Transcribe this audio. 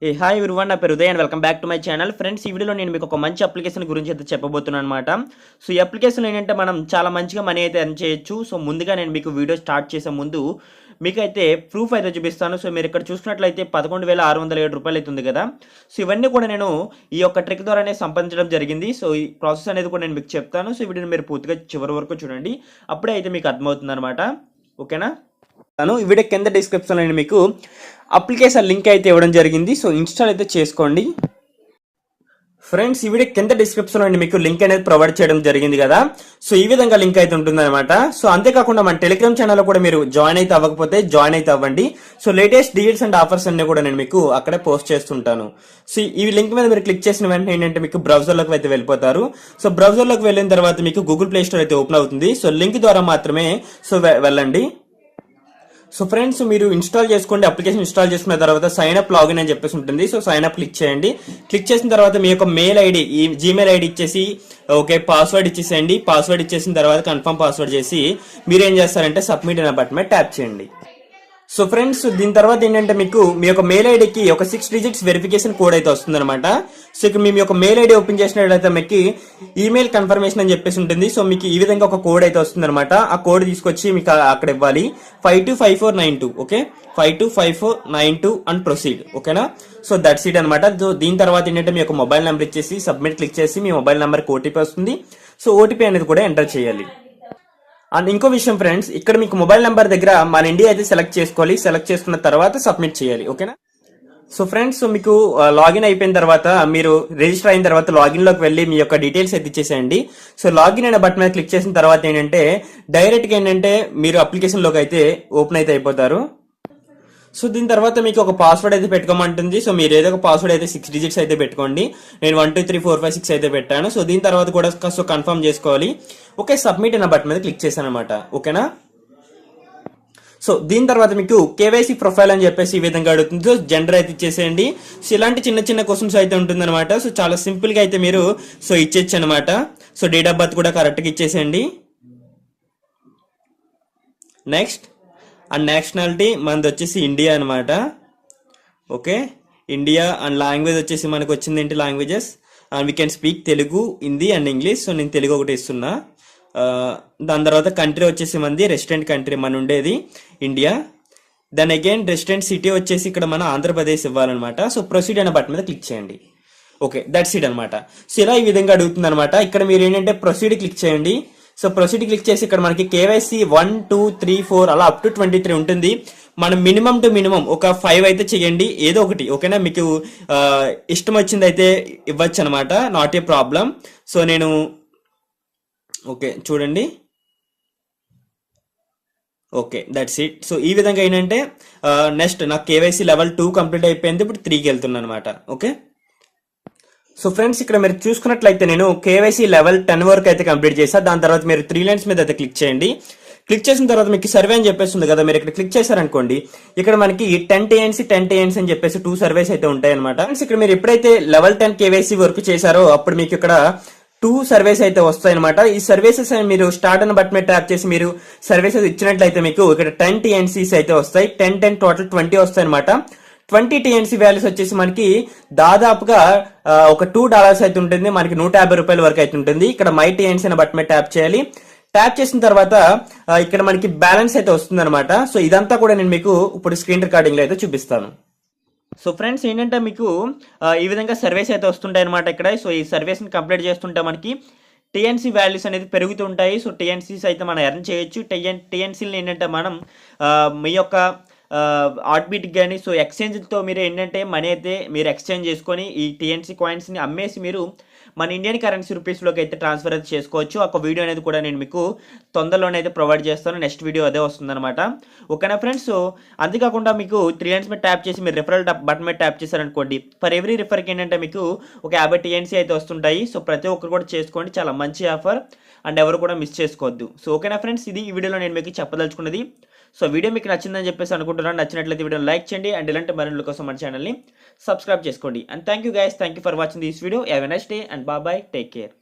ఏ hi everyone, నా పేరు Uday and welcome back to my channel. Friends, ఈ వీడియోలో నేను మీకు ఒక మంచి అప్లికేషన్ గురించి అయితే చెప్పబోతున్నాను అనమాట. సో ఈ అప్లికేషన్ ఏంటంటే మనం చాలా మంచిగా మనీ అయితే ఎర్న్ చేయొచ్చు. సో ముందుగా నేను మీకు వీడియో స్టార్ట్ చేసే ముందు మీకైతే ప్రూఫ్ అయితే చూపిస్తాను. సో మీరు ఇక్కడ చూసినట్లయితే 11,607 రూపాయలు అవుతుంది కదా. సో ఇవన్నీ కూడా నేను ఈ యొక్క ట్రిక్ ద్వారానే సంపాదించడం జరిగింది. సో ఈ ప్రాసెస్ అనేది కూడా నేను మీకు చెప్తాను. సో ఈ వీడియోని మీరు పూర్తిగా చివరి వరకు చూడండి, అప్పుడే అయితే మీకు అర్థమవుతుంది అనమాట. ఓకేనా? ఈ వీడియో కింద డిస్క్రిప్షన్లో నేను మీకు అప్లికేషన్ లింక్ అయితే ఇవ్వడం జరిగింది. సో ఇన్స్టాల్ అయితే చేసుకోండి. ఫ్రెండ్స్, ఈ వీడియో కింద డిస్క్రిప్షన్లో మీకు లింక్ అనేది ప్రొవైడ్ చేయడం జరిగింది కదా. సో ఈ విధంగా లింక్ అయితే ఉంటుంది అనమాట. సో అంతేకాకుండా మన టెలిగ్రామ్ ఛానల్లో కూడా మీరు జాయిన్ అయితే అవ్వకపోతే జాయిన్ అయితే అవ్వండి. So latest deals and offers అన్ని కూడా నేను మీకు అక్కడే పోస్ట్ చేస్తుంటాను. సో ఈ లింక్ మీద మీరు క్లిక్ చేసిన వెంటనే ఏంటంటే మీకు బ్రౌజర్లోకి అయితే వెళ్ళిపోతారు. సో బ్రౌజర్లోకి వెళ్ళిన తర్వాత మీకు గూగుల్ ప్లే స్టోర్ అయితే ఓపెన్ అవుతుంది. సో లింక్ ద్వారా మాత్రమే వెళ్ళండి. సో ఫ్రెండ్స్, మీరు ఇన్స్టాల్ చేసుకోండి. అప్లికేషన్ ఇన్స్టాల్ చేసుకున్న తర్వాత సైన్ అప్ లాగిన్ అని చెప్పేసి ఉంటుంది. సో సైన్ అప్ క్లిక్ చేయండి. క్లిక్ చేసిన తర్వాత మీ యొక్క మెయిల్ ఐడి, ఈ జీమెయిల్ ఐడి ఇచ్చేసి ఓకే పాస్వర్డ్ ఇచ్చేసేయండి. పాస్వర్డ్ ఇచ్చేసిన తర్వాత కన్ఫర్మ్ పాస్వర్డ్ చేసి మీరు ఏం చేస్తారంటే సబ్మిట్ అనే బటన్ మీద ట్యాప్ చేయండి. సో ఫ్రెండ్స్, దీని తర్వాత ఏంటంటే మీకు మీ యొక్క మెయిల్ ఐడికి ఒక 6 డిజిట్స్ వెరిఫికేషన్ కోడ్ అయితే వస్తుంది అనమాట. సో ఇక్కడ మీ యొక్క మెయిల్ ఐడి ఓపెన్ చేసినట్లయితే మీకు ఈమెయిల్ కన్ఫర్మేషన్ అని చెప్పేసి ఉంటుంది. సో మీకు ఈ విధంగా ఒక కోడ్ అయితే వస్తుంది అనమాట. ఆ కోడ్ తీసుకొచ్చి మీకు అక్కడ ఇవ్వాలి 525492. Okay, 525492 and proceed. ఓకేనా? సో దట్స్ ఇట్ అనమాట. సో దీని తర్వాత ఏంటంటే మీ యొక్క మొబైల్ నెంబర్ ఇచ్చేసి సబ్మిట్ క్లిక్ చేసి మీ మొబైల్ నెంబర్కి ఓటీపీ వస్తుంది. సో ఓటీపీ అనేది కూడా ఎంటర్ చేయాలి. అండ్ ఇంకో విషయం ఫ్రెండ్స్, ఇక్కడ మీకు మొబైల్ నెంబర్ దగ్గర మన ఇండియా అయితే సెలెక్ట్ చేసుకోవాలి. సెలెక్ట్ చేసుకున్న తర్వాత సబ్మిట్ చేయాలి. ఓకేనా? సో ఫ్రెండ్స్, మీకు లాగిన్ అయిపోయిన తర్వాత మీరు రిజిస్టర్ అయిన తర్వాత లాగిన్ లోకి వెళ్ళి మీ యొక్క డీటెయిల్స్ అయితే ఇచ్చేసేయండి. సో లాగిన్ అనే బటన్ మీద క్లిక్ చేసిన తర్వాత ఏంటంటే డైరెక్ట్ గా ఏంటంటే మీరు అప్లికేషన్ లోకి అయితే ఓపెన్ అయితే అయిపోతారు. సో దీని తర్వాత మీకు ఒక పాస్వర్డ్ అయితే పెట్టుకోమంటుంది. సో మీరు ఏదో ఒక పాస్వర్డ్ అయితే 6 డిజిట్స్ అయితే పెట్టుకోండి. నేను 1 2 3 4 5 6 అయితే పెట్టాను. సో దీని తర్వాత కూడా సో కన్ఫర్మ్ చేసుకోవాలి. ఓకే, సబ్మిట్ అన్న బటన్ మీద క్లిక్ చేశాను అనమాట. ఓకేనా? సో దీని తర్వాత మీకు కేవైసీ ప్రొఫైల్ అని చెప్పేసి ఈ విధంగా అడుగుతుంది. సో జెండర్ అయితే ఇచ్చేసేయండి. సో ఇలాంటి చిన్న చిన్న క్వశ్చన్స్ అయితే ఉంటుందన్నమాట. సో చాలా సింపుల్ గా అయితే మీరు సో ఇచ్చేచ్చు అనమాట. సో డేట్ ఆఫ్ బర్త్ కూడా కరెక్ట్ గా ఇచ్చేసేయండి. నెక్స్ట్, అండ్ నేషనాలిటీ మనది వచ్చేసి ఇండియా అనమాట. Okay, India. అండ్ లాంగ్వేజ్ వచ్చేసి మనకు వచ్చింది ఏంటి languages, and we can speak Telugu, Hindi and English. So నేను తెలుగు ఒకటి ఇస్తున్నా. దాని తర్వాత కంట్రీ వచ్చేసి మనది రెసిడెంట్ కంట్రీ మన ఉండేది India. Then again resident city వచ్చేసి ఇక్కడ మన ఆంధ్రప్రదేశ్ ఇవ్వాలన్నమాట. సో ప్రొసీడ్ అనే బటన్ మీద క్లిక్ చేయండి. ఓకే, దట్స్ ఇట్ అనమాట. సో ఇలా ఈ విధంగా అడుగుతుంది అనమాట. ఇక్కడ మీరు ఏంటంటే ప్రొసీడ్ క్లిక్ చేయండి. సో ప్రొసీడ్ క్లిక్ చేసి ఇక్కడ మనకి కేవైసీ 1 2 3 4 అలా అప్ టు 23 ఉంటుంది. మనం మినిమం టు మినిమం ఒక 5 అయితే చేయండి, ఏదో ఒకటి. ఓకేనా? మీకు ఇష్టం వచ్చింది అయితే ఇవ్వచ్చు అనమాట. Not a problem. సో నేను ఓకే చూడండి. Okay, that's it. సో ఈ విధంగా ఏంటంటే నెక్స్ట్ నాకు కేవైసీ లెవెల్ 2 కంప్లీట్ అయిపోయింది. ఇప్పుడు 3కి వెళ్తున్నాను అనమాట. ఓకే. సో ఫ్రెండ్స్, ఇక్కడ మీరు చూసుకున్నట్లయితే నేను కేవైసీ లెవెల్ 10 వరకు అయితే కంప్లీట్ చేశాను. దాని తర్వాత మీరు 3 లైన్స్ మీద అయితే క్లిక్ చేయండి. క్లిక్ చేసిన తర్వాత మీకు సర్వే అని చెప్పేస్తుంది కదా. మీరు ఇక్కడ క్లిక్ చేశారనుకోండి, ఇక్కడ మనకి 10 TNC 10 TNC అని చెప్పేసి 2 సర్వేస్ అయితే ఉంటాయి అనమాట. ఇక్కడ మీరు ఎప్పుడైతే లెవెల్ 10 కేవైసీ వర్క్ చేశారో అప్పుడు మీకు ఇక్కడ 2 సర్వేస్ అయితే వస్తాయి అనమాట. ఈ సర్వీసెస్ మీరు స్టార్ట్ అన్న బటన్ మీద ట్యాప్ చేసి మీరు సర్వీసెస్ ఇచ్చినట్లయితే మీకు ఇక్కడ 10 TNCs అయితే వస్తాయి. 10 టోటల్ 20 వస్తాయి అనమాట. 20 TNC వాల్యూస్ వచ్చేసి మనకి దాదాపుగా ఒక $2 అయితే ఉంటుంది. మనకి 150 రూపాయల వరకు అయితే ఉంటుంది. ఇక్కడ మై TNC అనే బటన్ మీద ట్యాప్ చేయాలి. ట్యాప్ చేసిన తర్వాత ఇక్కడ మనకి బ్యాలెన్స్ అయితే వస్తుంది అనమాట. సో ఇదంతా కూడా నేను మీకు ఇప్పుడు స్క్రీన్ రికార్డింగ్ లో అయితే చూపిస్తాను. సో ఫ్రెండ్స్, ఏంటంటే మీకు ఈ విధంగా సర్వీస్ అయితే వస్తుంటాయి అనమాట ఇక్కడ. సో ఈ సర్వీస్ని కంప్లీట్ చేస్తుంటే మనకి టీఎన్సీ వాల్యూస్ అనేది పెరుగుతుంటాయి. సో టీఎన్సీస్ అయితే మనం ఎర్న్ చేయొచ్చు. టీఎన్సీలు ఏంటంటే మనం మీ యొక్క ఆర్ట్బీట్కి కానీ సో ఎక్స్చేంజ్తో మీరు ఏంటంటే మనీ అయితే మీరు ఎక్స్చేంజ్ చేసుకొని ఈ టీఎన్సీ కాయిన్స్ని అమ్మేసి మీరు మన ఇండియన్ కరెన్సీ రూపీస్లోకి అయితే ట్రాన్స్ఫర్ అయితే చేసుకోవచ్చు. ఒక వీడియో అనేది కూడా నేను మీకు తొందరలోనే అయితే ప్రొవైడ్ చేస్తాను. నెక్స్ట్ వీడియో అదే వస్తుందన్నమాట. ఓకేనా ఫ్రెండ్స్? సో అంతేకాకుండా మీకు 3 లైన్స్ మీద ట్యాప్ చేసి మీరు రిఫరల్ బటన్ మీద ట్యాప్ చేశారనుకోండి, ఫర్ ఎవ్రీ రిఫర్కి ఏంటంటే మీకు ఒక 50 TNC అయితే వస్తుంటాయి. సో ప్రతి ఒక్కరు కూడా చేసుకోండి, చాలా మంచి ఆఫర్ అండ్ ఎవరు కూడా మిస్ చేసుకోవద్దు. సో ఓకేనా ఫ్రెండ్స్, ఇది ఈ వీడియోలో నేను మీకు చెప్పదలుచుకున్నది. సో వీడియో మీకు నచ్చిందని చెప్పేసి అనుకుంటున్నాను. నచ్చినట్లయితే వీడియోని లైక్ చేయండి అండ్ ఇలాంటి మరిన్ని కోసం మన ఛానల్ని సబ్స్క్రైబ్ చేసుకోండి. And thank you guys, thank you for watching this video. Have a nice day and bye, take care.